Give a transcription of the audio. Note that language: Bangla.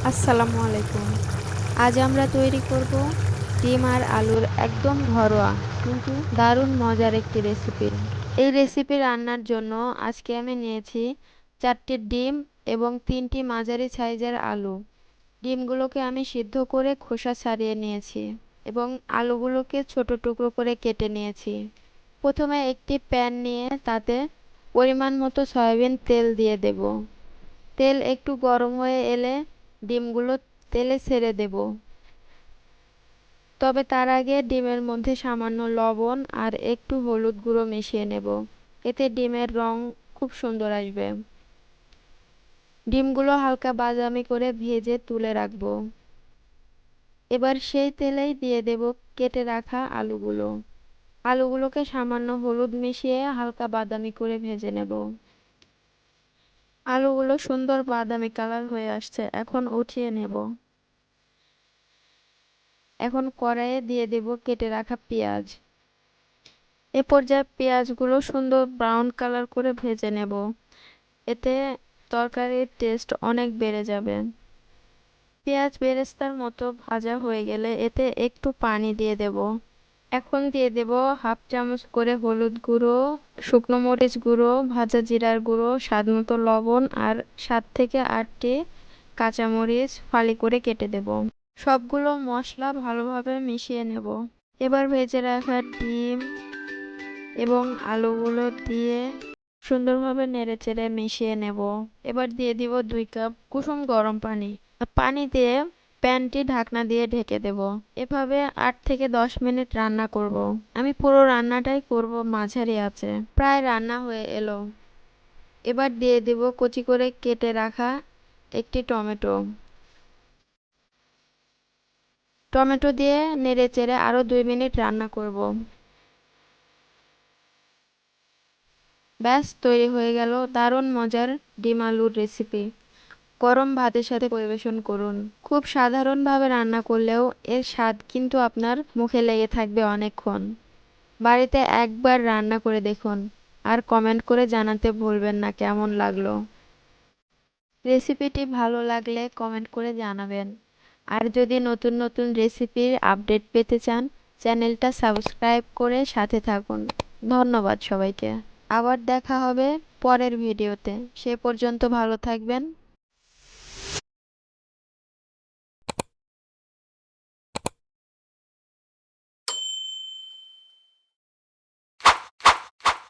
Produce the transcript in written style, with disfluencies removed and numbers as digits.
আসসালামু আলাইকুম। আজ আমরা তৈরি করব ডিম আর আলুর একদম ঘরোয়া কিন্তু দারুণ মজার একটি রেসিপি। এই রেসিপি রান্নার জন্য আজকে আমি নিয়েছি 4টি ডিম এবং 3টি মাঝারি সাইজের আলু। ডিমগুলোকে আমি সিদ্ধ করে খোসা ছাড়িয়ে নিয়েছি এবং আলুগুলোকে ছোট টুকরো করে কেটে নিয়েছি। প্রথমে একটি প্যান নিয়ে তাতে পরিমাণ মতো সয়াবিন তেল দিয়ে দেব। তেল একটু গরম হয়ে এলে ডিমগুলো তেলে ছেড়ে দেব। তবে তার আগে ডিমের মধ্যে সামান্য লবণ আর একটু হলুদ গুঁড়ো মিশিয়ে নেব। এতে ডিমের রং খুব সুন্দর আসবে। ডিমগুলো হালকা বাদামি করে ভেজে তুলে রাখবো। এবার সেই তেলেই দিয়ে দেব কেটে রাখা আলুগুলো। আলুগুলোকে সামান্য হলুদ মিশিয়ে হালকা বাদামি করে ভেজে নেব। আলুগুলো সুন্দর বাদামি কালার হয়ে আসছে, এখন উঠিয়ে নেব। এখন কড়াইয়ে দিয়ে দেব কেটে রাখা পেঁয়াজ। এ পর্যায়ে পেঁয়াজগুলো সুন্দর ব্রাউন কালার করে ভেজে নেব। এতে তরকারির টেস্ট অনেক বেড়ে যাবে। পেঁয়াজ বেরেস্তার মতো ভাজা হয়ে গেলে এতে একটু পানি দিয়ে দেব। এখন দিয়ে দেব হাফ চামচ করে হলুদ গুঁড়ো, শুকনো মরিচ গুঁড়ো, ভাজা জিরার গুঁড়ো, স্বাদমতো লবণ আর 7 থেকে 8টি কাঁচামরিচ ফালি করে কেটে দেব। সবগুলো মশলা ভালোভাবে মিশিয়ে নেব। এবার ভেজে রাখা ডিম এবং আলুগুলো দিয়ে সুন্দরভাবে নেড়েচেড়ে মিশিয়ে নেব। এবার দিয়ে দিব 2 কাপ কুসুম গরম পানি। পানি দিয়ে প্যানটি ঢাকনা দিয়ে ঢেকে দেব। এভাবে 8 থেকে 10 মিনিট রান্না করব। আমি পুরো রান্নাটাই করব মাঝারি আঁচে। প্রায় রান্না হয়ে এলো। এবার দিয়ে দেব কুচি করে কেটে রাখা একটি টমেটো। টমেটো দিয়ে নেড়েচেড়ে আরও 2 মিনিট রান্না করব। ব্যাস তৈরি হয়ে গেল দারুণ মজার ডিম আলুর রেসিপি। গরম ভাতের সাথে পরিবেশন করুন। খুব সাধারণভাবে রান্না করলেও এর স্বাদ কিন্তু আপনার মুখে লেগে থাকবে অনেকক্ষণ। বাড়িতে একবার রান্না করে দেখুন আর কমেন্ট করে জানাতে ভুলবেন না কেমন লাগলো। রেসিপিটি ভালো লাগলে কমেন্ট করে জানাবেন। আর যদি নতুন নতুন রেসিপির আপডেট পেতে চান, চ্যানেলটা সাবস্ক্রাইব করে সাথে থাকুন। ধন্যবাদ সবাইকে। আবার দেখা হবে পরের ভিডিওতে। সে পর্যন্ত ভালো থাকবেন।